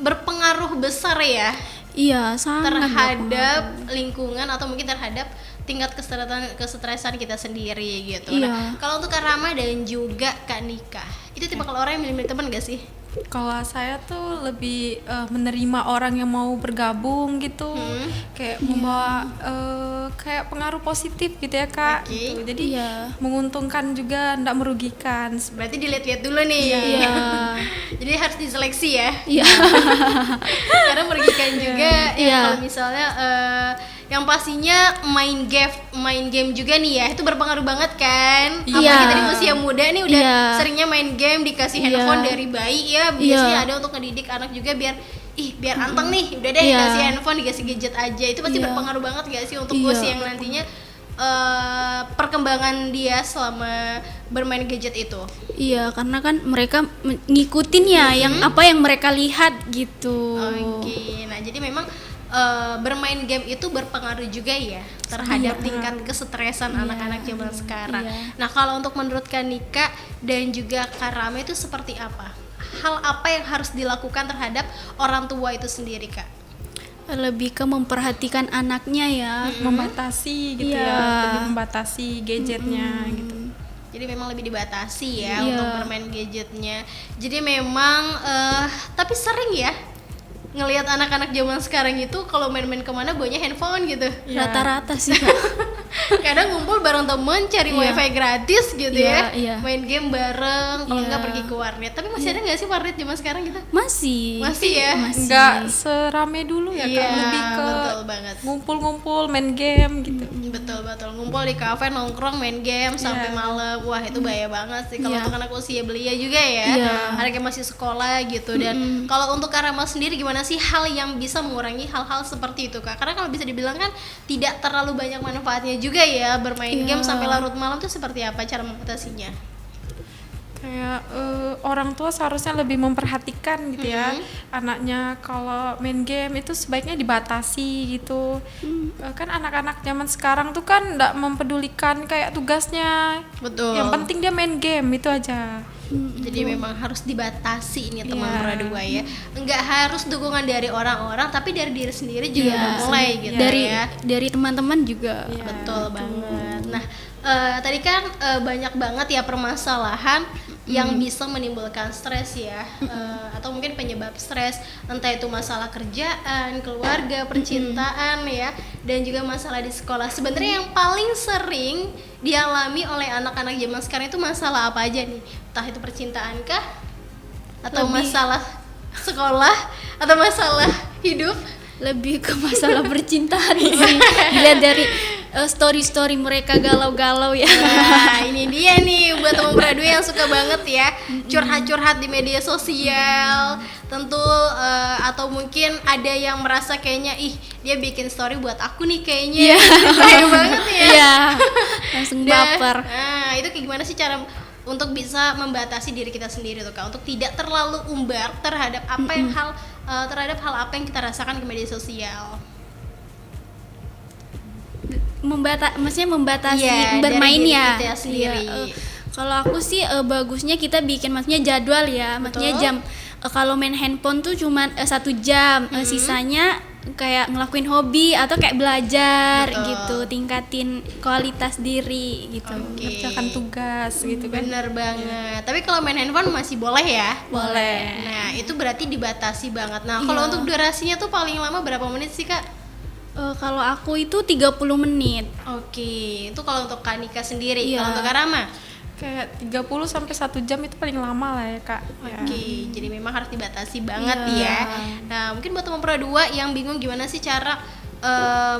berpengaruh besar ya Iya, sangat terhadap lingkungan atau mungkin terhadap tingkat kesetresan kita sendiri gitu. Iya. Nah, kalau untuk Kak Rama dan juga Kak Nika, itu tipe kalau orang yang milih-milih teman gak sih? Kalau saya tuh lebih menerima orang yang mau bergabung gitu, kayak membawa kayak pengaruh positif gitu ya Kak. Oke. Gitu. Jadi Iya. menguntungkan juga, enggak merugikan. Berarti dilihat-lihat dulu nih. Iya. Jadi harus diseleksi ya. Iya. Karena merugikan juga ya Iya. kalau misalnya yang pastinya main game juga nih ya, itu berpengaruh banget kan. Iya. Apalagi tadi usia muda nih udah Iya. seringnya main game, dikasih Iya. handphone dari bayi ya. Biasanya Iya. ada untuk ngedidik anak juga biar anteng nih, udah deh Iya. dikasih handphone, dikasih gadget aja. Itu pasti Iya. berpengaruh banget gak sih untuk Iya. usia yang nantinya perkembangan dia selama bermain gadget itu. Iya, karena kan mereka ngikutin ya yang apa yang mereka lihat gitu. Oke, nah jadi memang bermain game itu berpengaruh juga ya terhadap tingkat kesetresan anak-anak zaman sekarang. Iya. Nah kalau untuk menurut Kak Nika dan juga Kak Rama itu seperti apa? Hal apa yang harus dilakukan terhadap orang tua itu sendiri Kak? Lebih ke memperhatikan anaknya ya. Membatasi gitu Iya. ya, lebih membatasi gadgetnya gitu. Jadi memang lebih dibatasi ya Iya. untuk bermain gadgetnya. Jadi memang tapi sering ya ngelihat anak-anak zaman sekarang itu kalau main-main kemana bawanya handphone gitu. Rata-rata sih Kak. Kadang ngumpul bareng temen cari Iya. wifi gratis gitu Iya, ya, iya. main game bareng, kalau Iya. nggak pergi ke warnet. Tapi masih ada nggak sih warnet zaman sekarang gitu? Masih Ya? Masih. Enggak serame dulu ya Kak, Iya, lebih ke betul banget. ngumpul-ngumpul main game gitu. Betul ngumpul di kafe nongkrong main game sampai malam. Wah itu bahaya banget sih kalau Iya. untuk anak usia belia juga ya. Iya. Anak yang masih sekolah gitu. Dan kalau untuk Kak Rama sendiri gimana sih hal yang bisa mengurangi hal-hal seperti itu Kak? Karena kalau bisa dibilang kan tidak terlalu banyak manfaatnya juga ya bermain Iya. game sampai larut malam tuh seperti apa cara mengatasinya? Kayak orang tua seharusnya lebih memperhatikan gitu ya anaknya. Kalau main game itu sebaiknya dibatasi gitu. Kan anak-anak zaman sekarang tuh kan enggak mempedulikan kayak tugasnya. Betul. Yang penting dia main game itu aja. Jadi memang harus dibatasi ini teman Iya. Pura Dua ya. Enggak harus dukungan dari orang-orang, tapi dari diri sendiri juga udah mulai gitu dari ya. dari teman-teman juga. Betul banget. Nah, tadi kan banyak banget ya permasalahan yang bisa menimbulkan stres ya, atau mungkin penyebab stres, entah itu masalah kerjaan, keluarga, percintaan ya, dan juga masalah di sekolah. Sebenarnya yang paling sering dialami oleh anak-anak zaman sekarang itu masalah apa aja nih? Entah itu percintaan kah? Atau masalah sekolah? Atau masalah hidup? Lebih ke masalah percintaan sih. Dilihat dari story-story mereka galau-galau ya. Nah ini dia nih buat teman Pura Dua yang suka banget ya curhat-curhat di media sosial. Tentu atau mungkin ada yang merasa kayaknya dia bikin story buat aku nih kayaknya. Kayak banget ya. Iya. Langsung Dan, baper. nah itu kayak gimana sih cara untuk bisa membatasi diri kita sendiri tuh Kak, untuk tidak terlalu umbar terhadap apa yang terhadap hal apa yang kita rasakan di media sosial. Maksudnya membatasi Iya, bermain dari diri ya. kita sendiri. Iya, kalau aku sih bagusnya kita bikin maksudnya jadwal ya. Maksudnya jam kalau main handphone tuh cuma 1 jam, sisanya kayak ngelakuin hobi atau kayak belajar Betul. gitu, tingkatin kualitas diri gitu. Mengerjakan tugas gitu kan. Bener banget. Tapi kalau main handphone masih boleh ya? Boleh. Nah, itu berarti dibatasi banget. Nah, kalau untuk durasinya tuh paling lama berapa menit sih, Kak? Kalau aku itu 30 menit. Oke, itu kalau untuk Kak Nika sendiri. Iya. Kalau untuk Kak Rama? Kayak 30 sampai 1 jam itu paling lama lah ya, Kak. Ya. Oke, jadi memang harus dibatasi banget Iya. ya. Nah, mungkin buat teman Pro 2 yang bingung gimana sih cara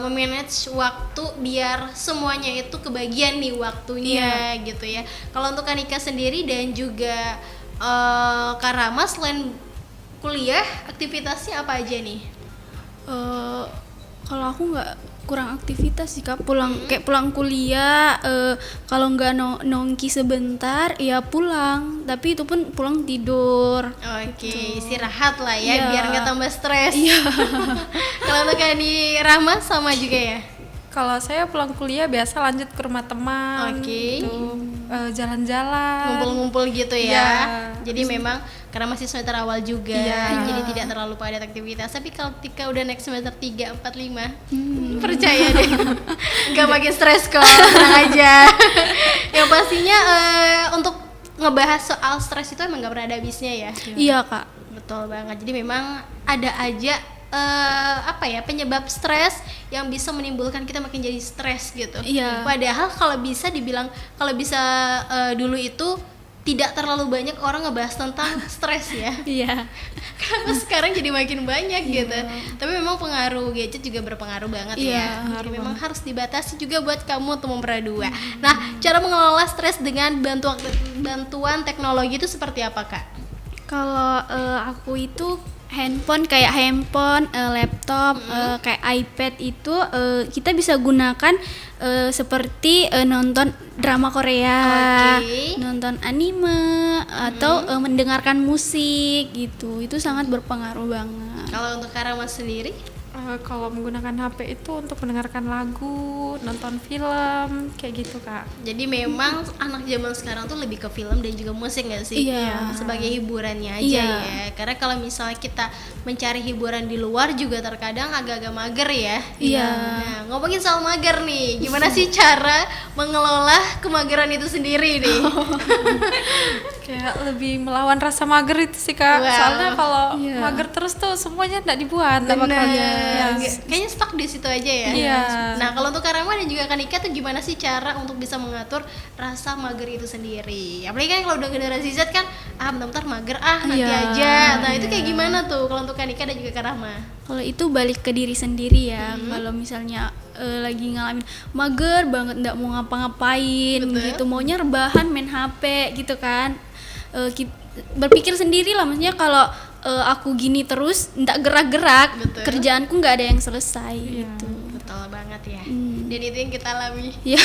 memanage waktu biar semuanya itu kebagian nih waktunya gitu ya. Kalau untuk Kanika sendiri dan juga Kak Rama selain kuliah, aktivitasnya apa aja nih? Kalau aku kurang aktivitas sih Kak, kayak pulang kuliah, kalau nggak nongki sebentar ya pulang, tapi itu pun pulang tidur. Oke, istirahat lah ya Iya. biar nggak tambah stres. Kalau untuk Kani Rama sama juga ya? Kalau saya pulang kuliah biasa lanjut ke rumah teman, Oke. gitu, jalan-jalan, Ngumpul-ngumpul gitu ya. Iya. Jadi memang karena masih semester awal juga, Iya. jadi tidak terlalu padat aktivitas. Tapi kalau ketika udah naik semester 3, 4, 5, percaya deh, nggak makin stres kok, tenang aja. Yang pastinya untuk ngebahas soal stres itu emang nggak pernah ada habisnya ya. Iya Kak. Betul banget. Jadi memang ada aja penyebab stres yang bisa menimbulkan kita makin jadi stres gitu. Iya. Padahal kalau bisa dulu itu tidak terlalu banyak orang ngebahas tentang stres ya. Iya. Kenapa sekarang jadi makin banyak gitu. Tapi memang pengaruh gadget juga berpengaruh banget ya. Iya, Jadi memang harus dibatasi juga buat kamu teman Pradua. Nah, cara mengelola stres dengan bantuan teknologi itu seperti apa, Kak? Kalau aku itu handphone, laptop, kayak iPad itu kita bisa gunakan seperti nonton drama Korea, Oke. nonton anime, atau mendengarkan musik gitu. Itu sangat berpengaruh banget. Kalau untuk Karama sendiri? kalau menggunakan HP itu untuk mendengarkan lagu, nonton film, kayak gitu, Kak. Jadi memang anak zaman sekarang tuh lebih ke film dan juga musik nggak sih? Iya. Sebagai hiburannya aja Iya. ya. Karena kalau misalnya kita mencari hiburan di luar juga terkadang agak-agak mager ya. Iya. Nah, ngomongin soal mager nih, gimana sih cara mengelola kemageran itu sendiri nih? Kayak lebih melawan rasa mager itu sih, Kak. Wow. Soalnya kalau Iya. mager terus tuh semuanya nggak dibuat, nggak bakal Bener. ya. Kayaknya stuck di situ aja ya. Iya. Nah, kalau untuk Karama dan juga Kanika tuh gimana sih cara untuk bisa mengatur rasa mager itu sendiri? Apalagi kan kalau udah generasi Z kan, bentar-bentar mager nanti Iya. aja. Nah, itu kayak gimana tuh kalau untuk Kanika dan juga Karama? Kalau itu balik ke diri sendiri ya. Kalau misalnya lagi ngalamin mager banget, nggak mau ngapa-ngapain Betul. gitu, maunya rebahan main HP gitu kan. Berpikir sendiri lah, maksudnya kalau aku gini terus nggak gerak-gerak, Betul. kerjaanku nggak ada yang selesai gitu. Betul banget ya. Dan itu yang kita alami. Ya.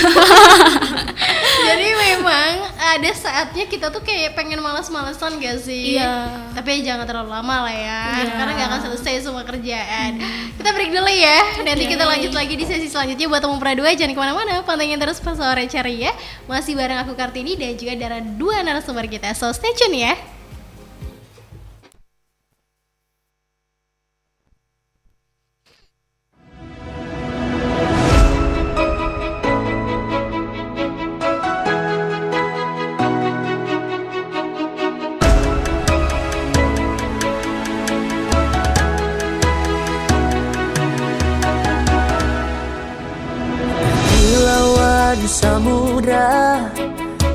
Jadi memang ada saatnya kita tuh kayak pengen malas-malesan gak sih? Iya. Tapi jangan terlalu lama lah ya, karena gak akan selesai semua kerjaan. Kita break dulu ya, nanti kita lanjut lagi di sesi selanjutnya. Buat teman Pradua jangan kemana-mana, pantengin terus pas sore ceria. Masih bareng aku Kartini dan juga dari dua narasumber kita, so stay tune ya. Kilauan samudra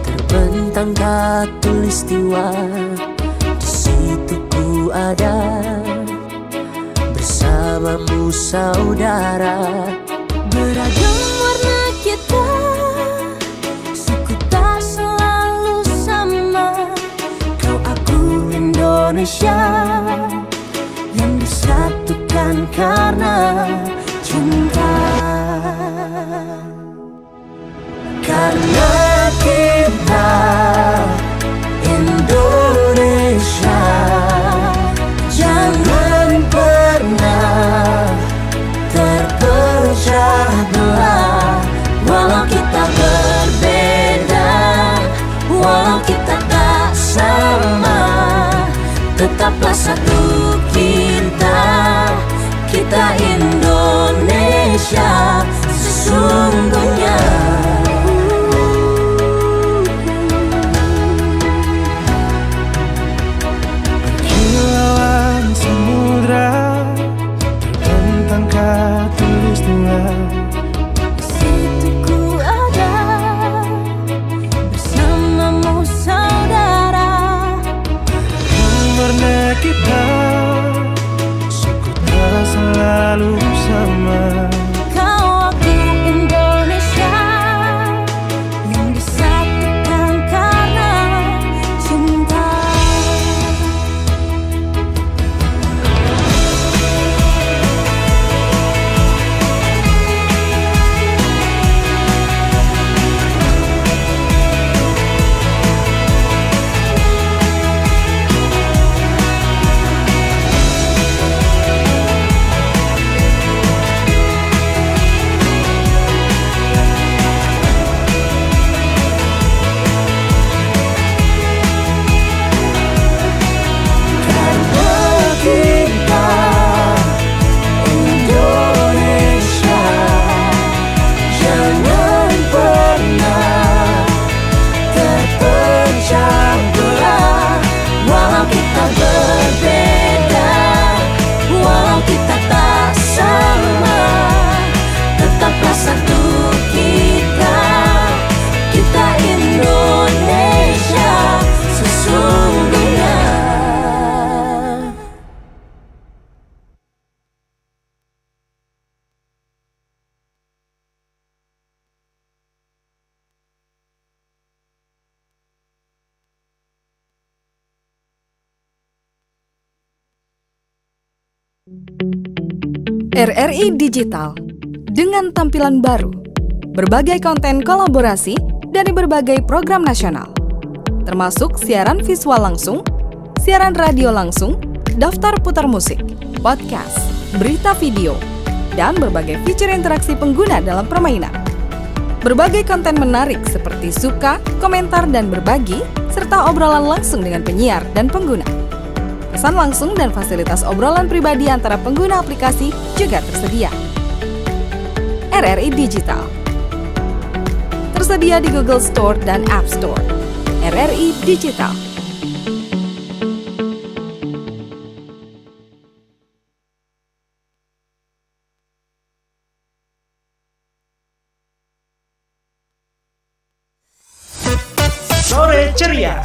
terbentang khatulistiwa, di situ ku ada bersamamu saudara. Beragam warna kita, suku tak selalu sama. Kau aku Indonesia yang disatukan karena cinta. Karena kita Indonesia, jangan pernah terpecah belah. Walau kita berbeda, walau kita tak sama, tetaplah satu kita RRI Digital dengan tampilan baru, berbagai konten kolaborasi dari berbagai program nasional, termasuk siaran visual langsung, siaran radio langsung, daftar putar musik, podcast, berita video, dan berbagai fitur interaksi pengguna dalam permainan. Berbagai konten menarik seperti suka, komentar, dan berbagi, serta obrolan langsung dengan penyiar dan pengguna. Pesan langsung dan fasilitas obrolan pribadi antara pengguna aplikasi juga tersedia. RRI Digital tersedia di Google Store dan App Store. RRI Digital. Sore Ceria.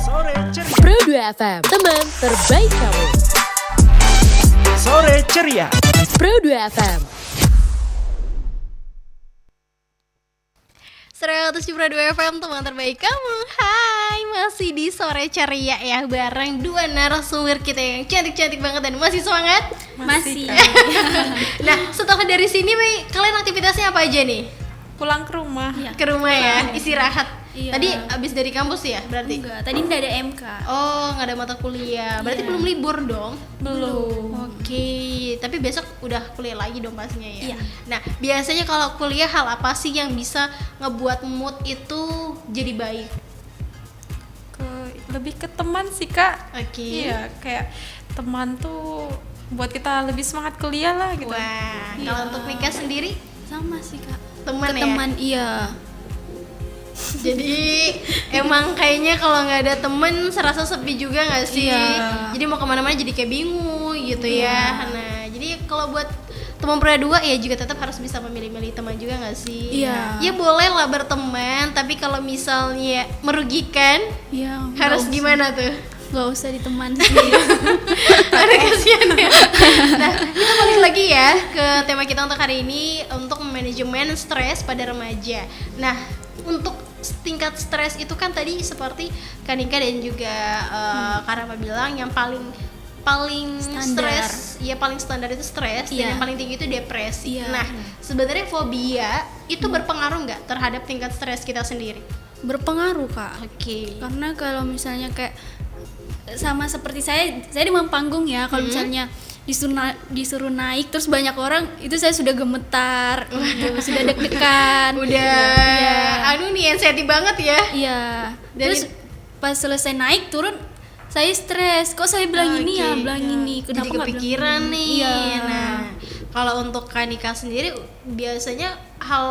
Pro 2 FM, teman terbaik kamu. Sore Ceria. Pro 2 FM. 107.2 FM, teman terbaik kamu. Hai, masih di Sore Ceria ya, bareng dua narasumber kita yang cantik-cantik banget dan masih semangat. Masih. Nah, setelah dari sini, Mei, kalian aktivitasnya apa aja nih? Pulang ke rumah. Ke rumah ya, istirahat. Iya. Tadi abis dari kampus ya berarti? Enggak, tadi nggak ada MK. Oh, nggak ada mata kuliah. Berarti belum libur dong? Belum. Oke, tapi besok udah kuliah lagi dong pastinya ya. Iya. Nah, biasanya kalau kuliah hal apa sih yang bisa ngebuat mood itu jadi baik? Lebih ke teman sih, Kak. Oke. Iya, kayak teman tuh buat kita lebih semangat kuliah lah gitu. Wah, kalau untuk Mika sendiri Sama sih Kak. teman Ke ya. teman, iya. Jadi emang kayaknya kalau nggak ada temen serasa sepi juga nggak sih? Iya. Jadi mau kemana-mana jadi kayak bingung gitu ya. Nah, jadi kalau buat teman pria dua ya juga tetap harus bisa memilih-milih teman juga nggak sih? Iya. Ya boleh lah berteman, tapi kalau misalnya merugikan, Iya. harus gimana tuh? Nggak usah diteman sendiri. Ada kasihan ya. Nah, kita balik lagi ya ke tema kita untuk hari ini, untuk manajemen stres pada remaja. Nah, untuk tingkat stres itu kan tadi seperti Kanika dan juga Karama bilang yang paling Standar. stres, ya paling standar itu stres, dan Iya. yang paling tinggi itu depresi. Iya. Nah, sebenarnya fobia itu berpengaruh nggak terhadap tingkat stres kita sendiri? Berpengaruh Kak. Oke. Karena kalau misalnya kayak sama seperti saya di panggung ya, kalau misalnya disuruh naik terus banyak orang, itu saya sudah gemetar, gitu, sudah deg-degan. Udah, Iya. aduh nih anxiety banget ya. Iya. Dan Terus pas selesai naik turun saya stres. Kok saya bilang ini ya, Oke. bilang ini. Jadi Kenapa nggak kepikiran bilang ini? nih. Iya. Nah, kalau untuk Kanika sendiri biasanya hal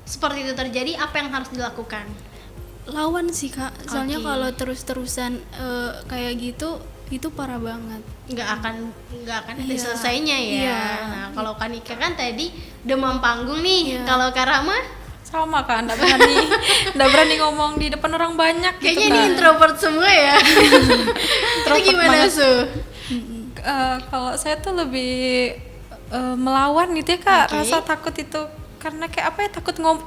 seperti itu terjadi, apa yang harus dilakukan? Lawan sih Kak. Soalnya Oke. kalau terus-terusan kayak gitu itu parah banget. nggak akan ada Iya. selesainya ya. Iya. Nah, kalau Kanika kan tadi demam panggung nih. Iya. Kalau Karama Sama, Kak, nggak berani ngomong di depan orang banyak kayaknya gitu, ini Kak. introvert semua ya. Itu gimana banget. Su? Kalau saya tuh lebih melawan gitu ya, Kak. Oke. Rasa takut itu karena kayak apa ya,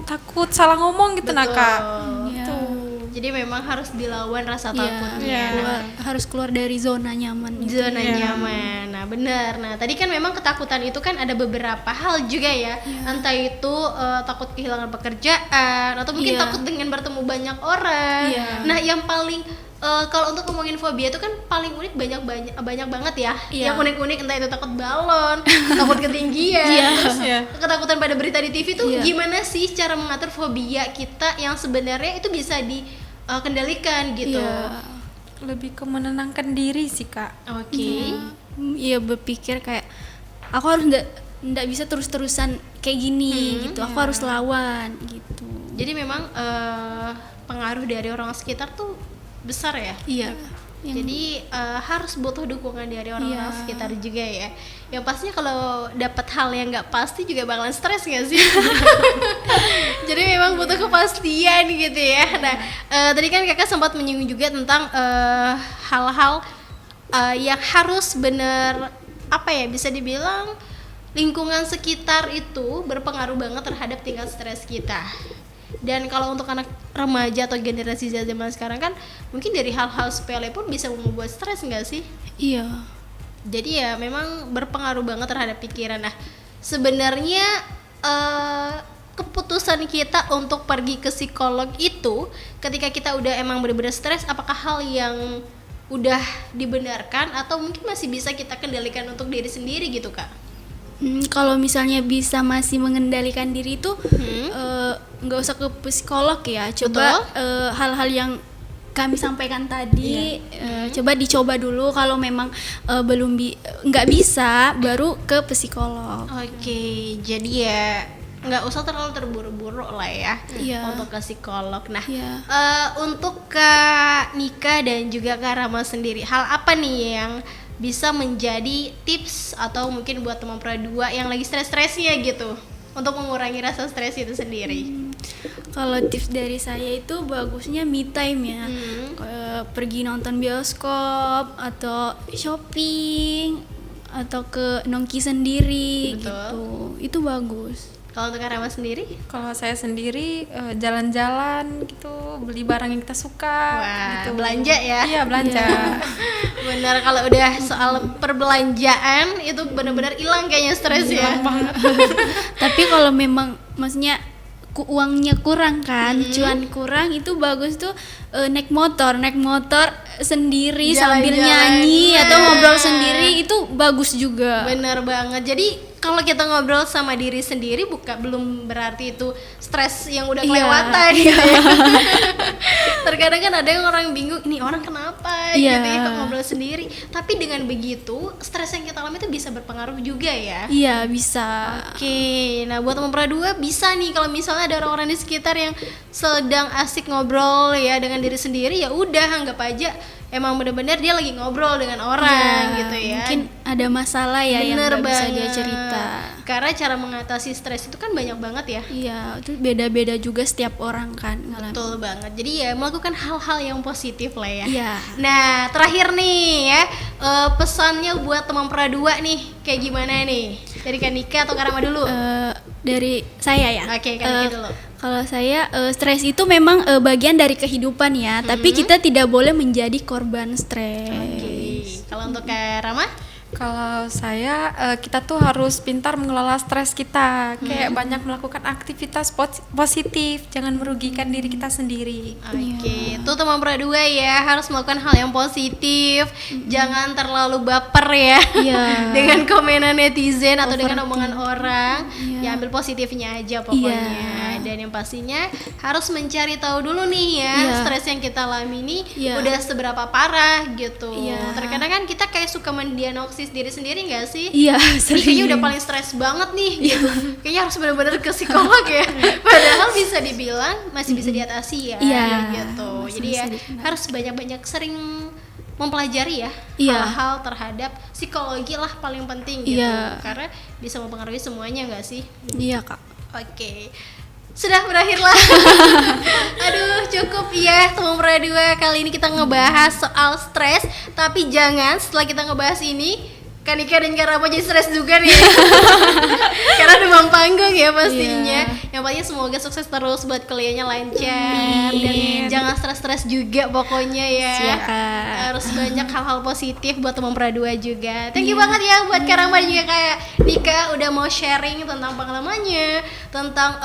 takut salah ngomong gitu, nah, Kak. Iya. Jadi memang harus dilawan rasa Iya, takutnya. harus keluar dari zona nyaman gitu. Zona nyaman. Nah, benar. Nah, tadi kan memang ketakutan itu kan ada beberapa hal juga ya. Entah itu takut kehilangan pekerjaan atau mungkin Iya. takut dengan bertemu banyak orang. Iya. Nah, yang paling kalau untuk ngomongin fobia itu kan paling unik, banyak banget ya. Iya. Yang unik-unik, entah itu takut balon, takut ketinggian, Iya. terus Iya. ketakutan pada berita di TV tuh Iya. gimana sih cara mengatur fobia kita yang sebenarnya itu bisa dikendalikan gitu. Iya. Lebih ke menenangkan diri sih, Kak. Oke. Iya, berpikir kayak aku harus nggak bisa terus-terusan kayak gini gitu. Aku harus lawan gitu. Jadi memang pengaruh dari orang sekitar tuh besar ya. Iya. Jadi harus butuh dukungan dari orang-orang Iya. sekitar juga ya. Yang pastinya kalau dapat hal yang nggak pasti juga bakalan stres nggak sih? Jadi memang butuh kepastian gitu ya. Nah, tadi kan kakak sempat menyinggung juga tentang hal-hal yang harus bener apa ya, bisa dibilang lingkungan sekitar itu berpengaruh banget terhadap tingkat stres kita. Dan kalau untuk anak remaja atau generasi zaman sekarang kan mungkin dari hal-hal sepele pun bisa membuat stres nggak sih? Iya. Jadi ya memang berpengaruh banget terhadap pikiran. Nah, sebenarnya keputusan kita untuk pergi ke psikolog itu ketika kita udah emang bener-bener stres, apakah hal yang udah dibenarkan atau mungkin masih bisa kita kendalikan untuk diri sendiri gitu, Kak? Kalau misalnya bisa masih mengendalikan diri itu nggak usah ke psikolog ya. Coba hal-hal yang kami sampaikan tadi coba dicoba dulu. Kalau memang belum nggak bisa, baru ke psikolog. Oke, jadi ya nggak usah terlalu terburu-buru lah ya untuk ke psikolog. Nah, untuk Kak Nika dan juga Kak Rama sendiri, hal apa nih yang bisa menjadi tips atau mungkin buat teman pradua yang lagi stres-stresnya gitu untuk mengurangi rasa stres itu sendiri? Kalau tips dari saya itu bagusnya me time ya. Pergi nonton bioskop atau shopping atau ke nongki sendiri. Betul. Gitu. Itu bagus. Kalau untuk Kak Rama sendiri? Kalau saya sendiri jalan-jalan gitu, beli barang yang kita suka. Wah, gitu. belanja ya? Iya, belanja. Benar, kalau udah soal perbelanjaan itu benar-benar hilang kayaknya stres ya. Tapi kalau memang maksudnya uangnya kurang kan, cuan kurang, itu bagus tuh naik motor sendiri sambil nyanyi atau ngobrol sendiri, itu bagus juga. Bener banget. Jadi kalau kita ngobrol sama diri sendiri belum berarti itu stres yang udah kelewatan gitu ya. Terkadang kan ada yang orang bingung, ini orang kenapa gitu ya kok ngobrol sendiri. Tapi dengan begitu stres yang kita alami itu bisa berpengaruh juga ya. Iya, bisa. Oke, nah buat teman pradua bisa nih kalau misalnya ada orang-orang di sekitar yang sedang asik ngobrol ya dengan diri sendiri, ya udah anggap aja emang benar-benar dia lagi ngobrol dengan orang gitu ya. Mungkin ada masalah ya yang Bener nggak bisa banget. dia cerita. Karena cara mengatasi stres itu kan banyak banget ya. Iya, itu beda-beda juga setiap orang kan ngalamin. Betul banget. Jadi ya melakukan hal-hal yang positif lah ya. Iya. Nah, terakhir nih ya, pesannya buat teman pradua nih kayak gimana nih? Dari Kak Nika atau Kak Rama dulu? Dari saya ya. Oke, Kak Nika dulu. Kalau saya stres itu memang bagian dari kehidupan ya, tapi kita tidak boleh menjadi korban stres. Oke. Kalau untuk Kak Rama? Kalau saya kita tuh harus pintar mengelola stres kita, kayak banyak melakukan aktivitas positif, jangan merugikan diri kita sendiri. Oke, itu teman pradua ya, harus melakukan hal yang positif, jangan terlalu baper ya dengan komenan netizen atau dengan omongan orang. Ya ambil positifnya aja pokoknya. Dan yang pastinya harus mencari tahu dulu nih ya, stres yang kita alami ini udah seberapa parah gitu. Terkadang kan kita kayak suka mendiagnosis diri sendiri nggak sih? Iya, kayaknya udah paling stres banget nih gitu. Kayaknya harus benar-benar ke psikolog ya. Padahal bisa dibilang masih bisa diatasi ya gitu. Jadi ya harus banyak-banyak sering mempelajari ya hal-hal terhadap psikologi lah paling penting gitu. Karena bisa mempengaruhi semuanya nggak sih? Iya, Kak. Oke. Sudah berakhirlah. Aduh, cukup ya teman pradua, kali ini kita ngebahas soal stres. Tapi jangan setelah kita ngebahas ini Kak Nika dan Kak Rama jadi stres juga nih. Karena demam panggung ya pastinya. Yang pastinya semoga sukses terus buat kuliahnya lancar. Dan jangan stres-stres juga pokoknya ya. Harus banyak hal-hal positif buat teman pradua juga. Thank you banget ya buat Kak Rama dan juga Kak Nika udah mau sharing tentang pengalamannya, tentang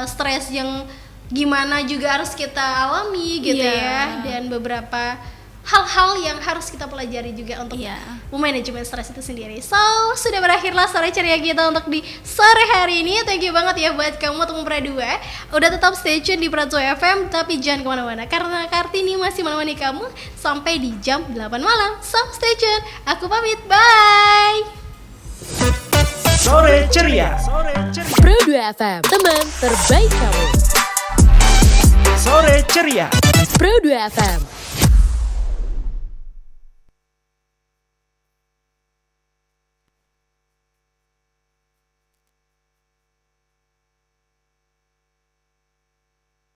stres yang gimana juga harus kita alami gitu ya. Dan beberapa hal-hal yang harus kita pelajari juga untuk memanajemen stres itu sendiri. So, sudah berakhirlah sore ceria kita untuk di sore hari ini. Thank you banget ya buat kamu teman pradua. Udah tetap stay tune di Pradua FM, tapi jangan kemana-mana karena Kartini masih menemani kamu sampai di jam 8 malam. So, stay tune. Aku pamit, bye. Sore ceria. Pradua FM, teman terbaik kamu. Sore ceria. Pradua FM.